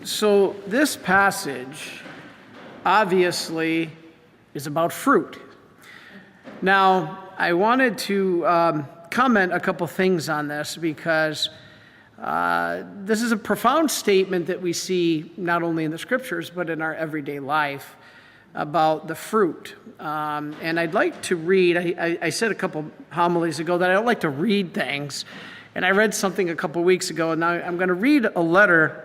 So this passage obviously is about fruit. Now, I wanted to comment a couple things on this because this is a profound statement that we see not only in the scriptures but in our everyday life about the fruit. And I'd like to read, I said a couple homilies ago that I don't like to read things, and I read something a couple weeks ago, and now I'm going to read a letter.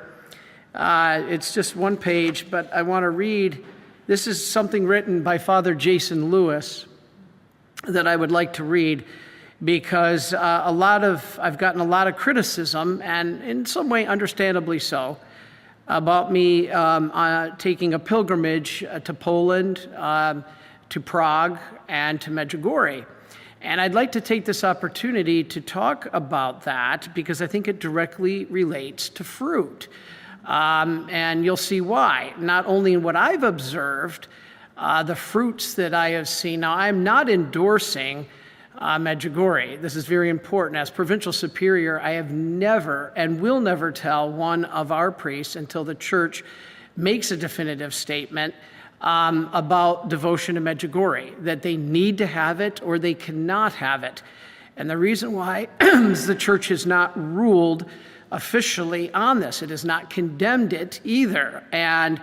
It's just one page, but I want to read, this is something written by Father Jason Lewis that I would like to read because I've gotten a lot of criticism, and in some way understandably so, about me taking a pilgrimage to Poland, to Prague, and to Medjugorje. And I'd like to take this opportunity to talk about that because I think it directly relates to fruit. And you'll see why, not only in what I've observed, the fruits that I have seen. Now, I'm not endorsing Medjugorje. This is very important. As provincial superior, I have never and will never tell one of our priests until the church makes a definitive statement about devotion to Medjugorje, that they need to have it or they cannot have it. And the reason why is the church has not ruled officially on this. It has not condemned it either. And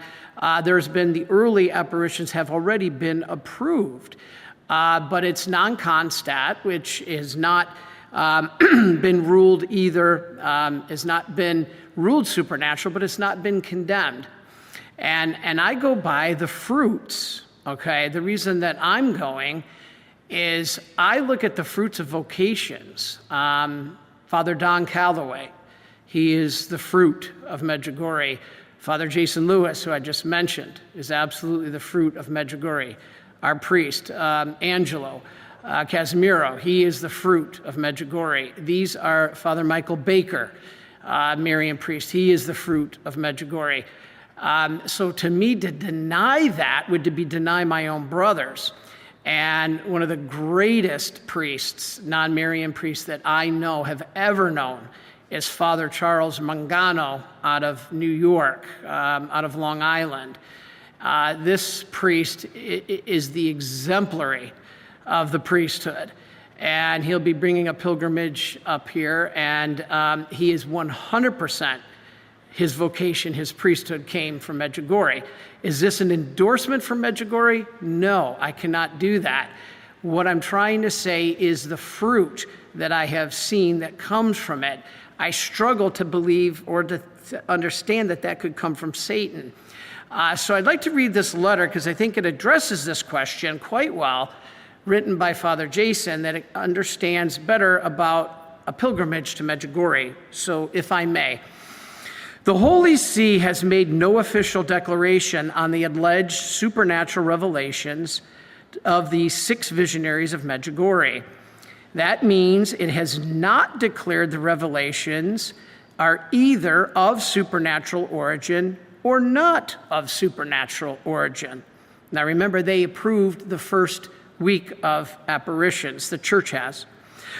there's been the early apparitions have already been approved. But it's non-constat, which has not been ruled either, has not been ruled supernatural, but it's not been condemned. And I go by the fruits, okay? The reason that I'm going is I look at the fruits of vocations. Father Don Calloway, he is the fruit of Medjugorje. Father Jason Lewis, who I just mentioned, is absolutely the fruit of Medjugorje. Our priest, Angelo Casimiro, he is the fruit of Medjugorje. These are Father Michael Baker, Marian priest. He is the fruit of Medjugorje. So to me, to deny that would be deny my own brothers. And one of the greatest priests, non-Marian priests that I know, have ever known, is Father Charles Mangano out of New York, out of Long Island. This priest is the exemplary of the priesthood, and he'll be bringing a pilgrimage up here, and he is 100%, his vocation, his priesthood came from Medjugorje. Is this an endorsement for Medjugorje? No, I cannot do that. What I'm trying to say is the fruit that I have seen that comes from it. I struggle to believe or to understand that that could come from Satan. So I'd like to read this letter because I think it addresses this question quite well, written by Father Jason, that it understands better about a pilgrimage to Medjugorje. So if I may. The Holy See has made no official declaration on the alleged supernatural revelations of the 6 visionaries of Medjugorje. That means it has not declared the revelations are either of supernatural origin or not of supernatural origin. Now remember, they approved the first week of apparitions, the church has.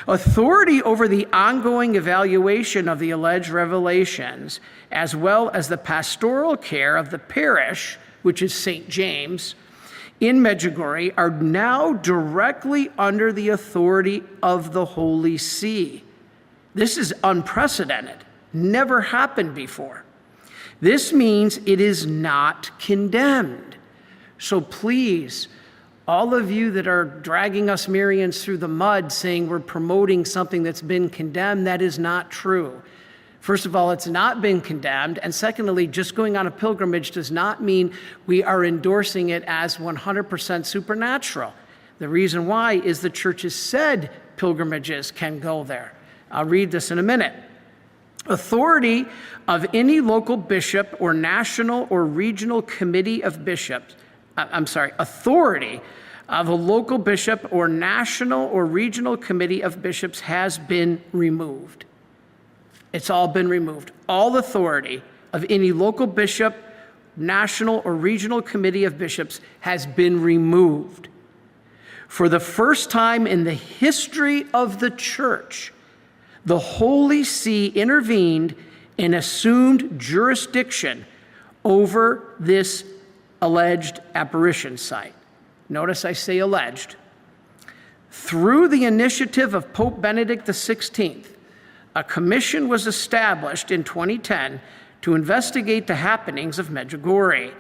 Authority over the ongoing evaluation of the alleged revelations, as well as the pastoral care of the parish, which is St. James, in Medjugorje, are now directly under the authority of the Holy See. This is unprecedented, never happened before. This means it is not condemned. So please, all of you that are dragging us Marians through the mud saying we're promoting something that's been condemned, that is not true. First of all, it's not been condemned. And secondly, just going on a pilgrimage does not mean we are endorsing it as 100% supernatural. The reason why is the church has said pilgrimages can go there. I'll read this in a minute. Authority of any local bishop or national or regional committee of bishops, authority of a local bishop or national or regional committee of bishops has been removed. It's all been removed. All authority of any local bishop, national or regional committee of bishops has been removed. For the first time in the history of the church, the Holy See intervened and assumed jurisdiction over this alleged apparition site. Notice I say alleged. Through the initiative of Pope Benedict XVI, a commission was established in 2010 to investigate the happenings of Medjugorje.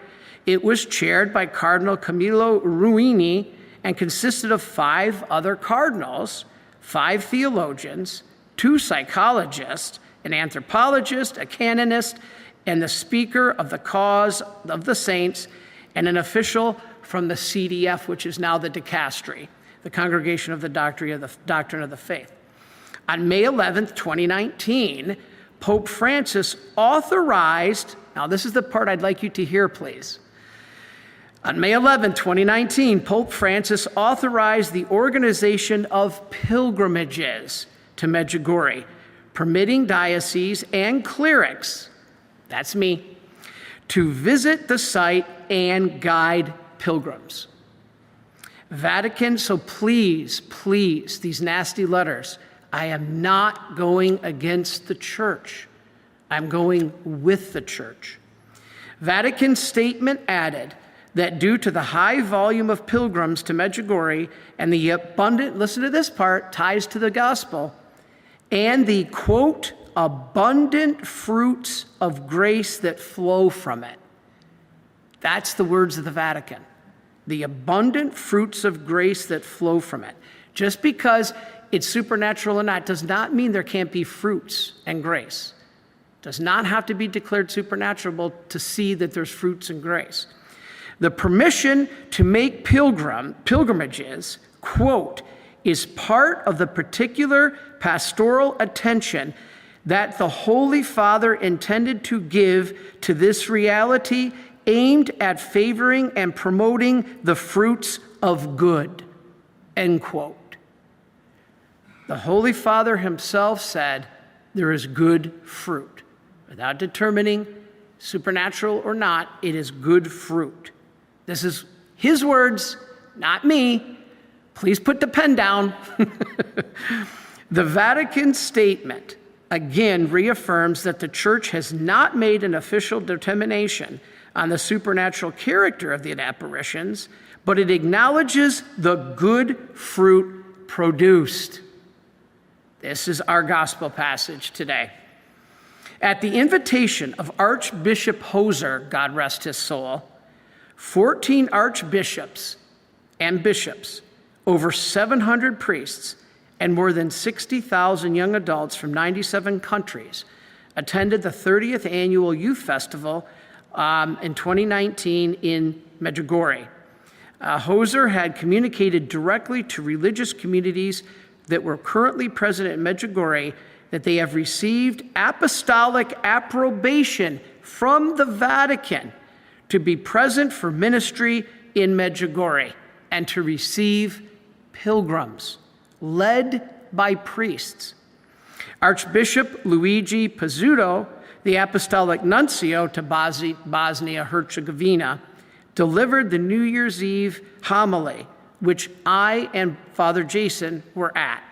It was chaired by Cardinal Camillo Ruini and consisted of 5 other cardinals, 5 theologians, 2 psychologists, an anthropologist, a canonist, and the speaker of the cause of the saints, and an official from the CDF, which is now the Dicastery, the Congregation of the Doctrine of the Faith. On May 11th, 2019, Pope Francis authorized, now this is the part I'd like you to hear, please. On May 11, 2019, Pope Francis authorized the organization of pilgrimages to Medjugorje, permitting dioceses and clerics, that's me, to visit the site and guide pilgrims. Vatican, so please, these nasty letters, I am not going against the church. I'm going with the church. Vatican's statement added that due to the high volume of pilgrims to Medjugorje and the abundant, listen to this part, ties to the gospel, and the, quote, abundant fruits of grace that flow from it. That's the words of the Vatican. The abundant fruits of grace that flow from it. Just because it's supernatural or not does not mean there can't be fruits and grace. Does not have to be declared supernatural to see that there's fruits and grace. The permission to make pilgrimages, quote, is part of the particular pastoral attention that the Holy Father intended to give to this reality aimed at favoring and promoting the fruits of good, end quote. The Holy Father himself said there is good fruit. Without determining supernatural or not, it is good fruit. This is his words, not me. Please put the pen down. The Vatican statement again reaffirms that the Church has not made an official determination on the supernatural character of the apparitions, but it acknowledges the good fruit produced. This is our gospel passage today. At the invitation of Archbishop Hoser, God rest his soul, 14 archbishops and bishops, over 700 priests, and more than 60,000 young adults from 97 countries attended the 30th Annual Youth Festival in 2019 in Medjugorje. Hoser had communicated directly to religious communities that were currently present at Medjugorje that they have received apostolic approbation from the Vatican to be present for ministry in Medjugorje and to receive pilgrims led by priests. Archbishop Luigi Pizzuto, the apostolic nuncio to Bosnia-Herzegovina, delivered the New Year's Eve homily, which I and Father Jason were at.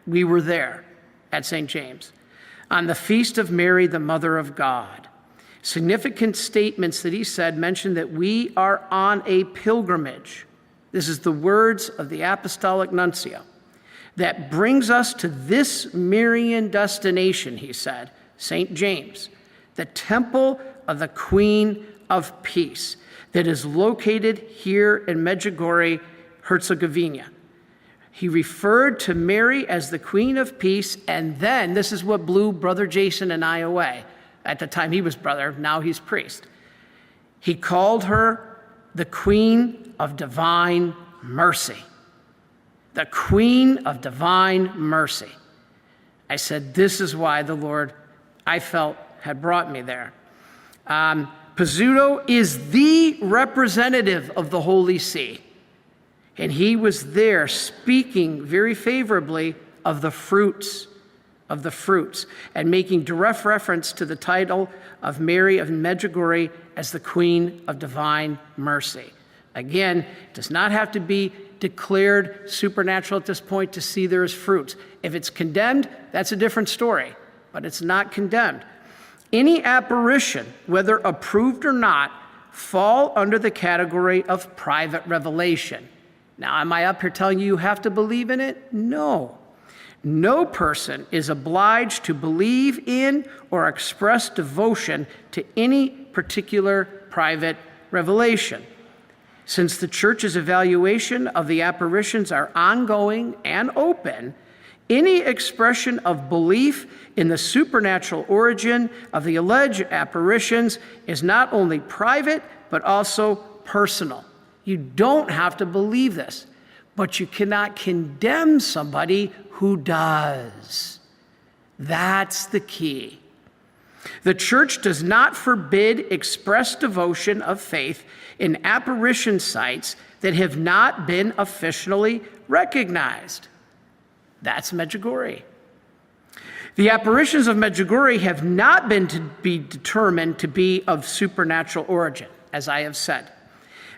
We were there at St. James, on the Feast of Mary, the Mother of God. Significant statements that he said mention that we are on a pilgrimage. This is the words of the apostolic nuncio. That brings us to this Marian destination, he said, St. James, the temple of the Queen of Peace that is located here in Medjugorje, Herzegovina. He referred to Mary as the Queen of Peace, and then, this is what blew Brother Jason and I away. At the time he was brother, now he's priest. He called her the Queen of Divine Mercy. The Queen of Divine Mercy. I said, this is why the Lord, I felt, had brought me there. Pizzuto is the representative of the Holy See. And he was there speaking very favorably of the fruits, and making direct reference to the title of Mary of Medjugorje as the Queen of Divine Mercy. Again, it does not have to be declared supernatural at this point to see there is fruits. If it's condemned, that's a different story, but it's not condemned. Any apparition, whether approved or not, fall under the category of private revelation. Now, am I up here telling you have to believe in it? No. No person is obliged to believe in or express devotion to any particular private revelation. Since the church's evaluation of the apparitions are ongoing and open, any expression of belief in the supernatural origin of the alleged apparitions is not only private, but also personal. You don't have to believe this, but you cannot condemn somebody who does. That's the key. The church does not forbid express devotion of faith in apparition sites that have not been officially recognized. That's Medjugorje. The apparitions of Medjugorje have not been to be determined to be of supernatural origin, as I have said.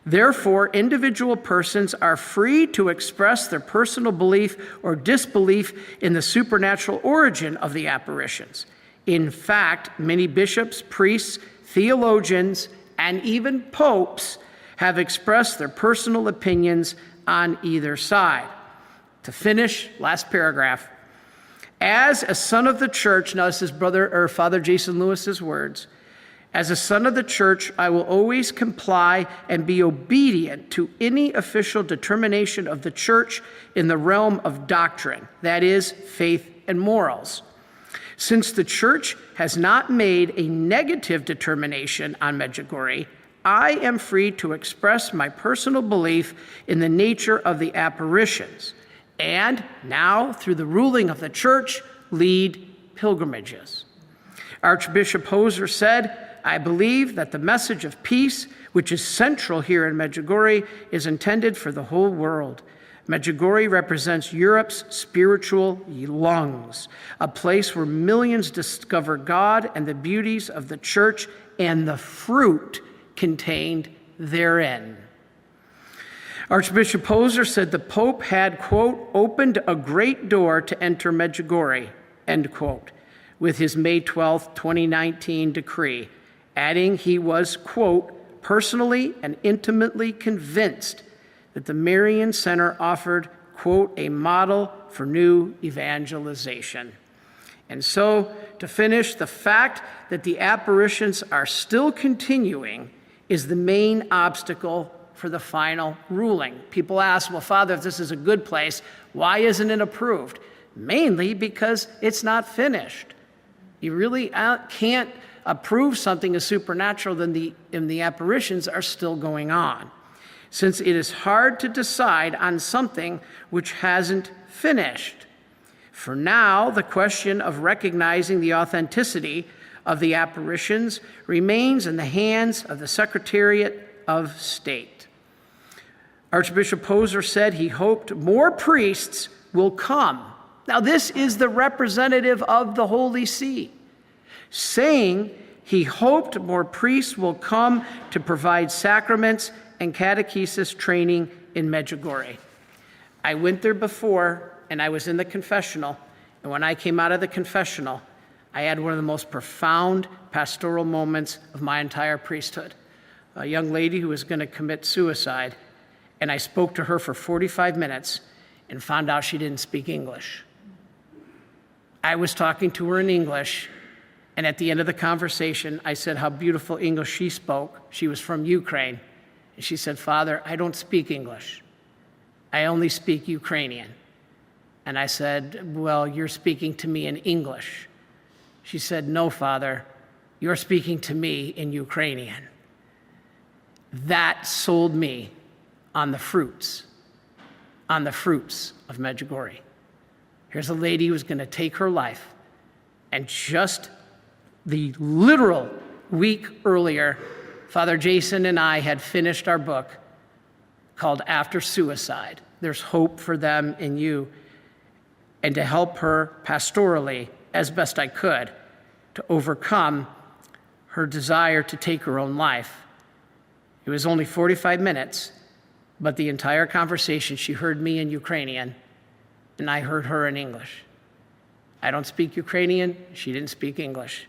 Therefore, individual persons are free to express their personal belief or disbelief in the supernatural origin of the apparitions. In fact, many bishops, priests, theologians, and even popes have expressed their personal opinions on either side. To finish, last paragraph. As a son of the church, now this is Father Jason Lewis's words, as a son of the church, I will always comply and be obedient to any official determination of the church in the realm of doctrine, that is, faith and morals. Since the church has not made a negative determination on Medjugorje, I am free to express my personal belief in the nature of the apparitions, and now, through the ruling of the church, lead pilgrimages. Archbishop Hoser said, I believe that the message of peace, which is central here in Medjugorje, is intended for the whole world. Medjugorje represents Europe's spiritual lungs, a place where millions discover God and the beauties of the church and the fruit contained therein. Archbishop Hoser said the Pope had, quote, opened a great door to enter Medjugorje, end quote, with his May 12, 2019 decree, adding he was, quote, personally and intimately convinced that the Marian Center offered, quote, a model for new evangelization. And so, to finish, the fact that the apparitions are still continuing is the main obstacle for the final ruling. People ask, well, Father, if this is a good place, why isn't it approved? Mainly because it's not finished. You really can't approve something as supernatural and the apparitions are still going on, since it is hard to decide on something which hasn't finished. For now, the question of recognizing the authenticity of the apparitions remains in the hands of the Secretariat of State. Archbishop Hoser said he hoped more priests will come. Now, this is the representative of the Holy See, saying he hoped more priests will come to provide sacraments and catechesis training in Medjugorje. I went there before, and I was in the confessional, and when I came out of the confessional, I had one of the most profound pastoral moments of my entire priesthood. A young lady who was going to commit suicide, and I spoke to her for 45 minutes and found out she didn't speak English. I was talking to her in English, and at the end of the conversation, I said how beautiful English she spoke. She was from Ukraine. And she said, Father, I don't speak English. I only speak Ukrainian. And I said, well, you're speaking to me in English. She said, no, Father, you're speaking to me in Ukrainian. That sold me on the fruits of Medjugorje. Here's a lady who's going to take her life, and just the literal week earlier, Father Jason and I had finished our book called After Suicide. There's hope for them in you, and to help her pastorally as best I could to overcome her desire to take her own life. It was only 45 minutes, but the entire conversation, she heard me in Ukrainian, and I heard her in English. I don't speak Ukrainian, she didn't speak English.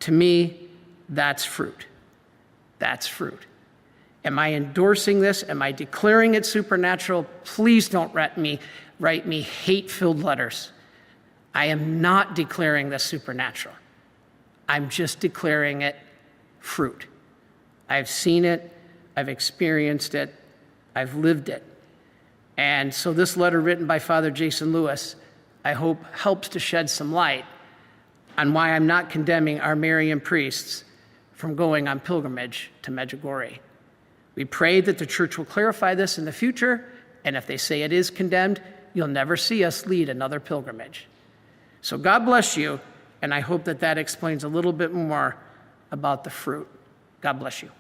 To me, that's fruit. That's fruit. Am I endorsing this? Am I declaring it supernatural? Please don't write me hate-filled letters. I am not declaring this supernatural. I'm just declaring it fruit. I've seen it, I've experienced it, I've lived it. And so this letter written by Father Jason Lewis, I hope helps to shed some light on why I'm not condemning our Marian priests from going on pilgrimage to Medjugorje. We pray that the church will clarify this in the future, and if they say it is condemned, you'll never see us lead another pilgrimage. So God bless you, and I hope that that explains a little bit more about the fruit. God bless you.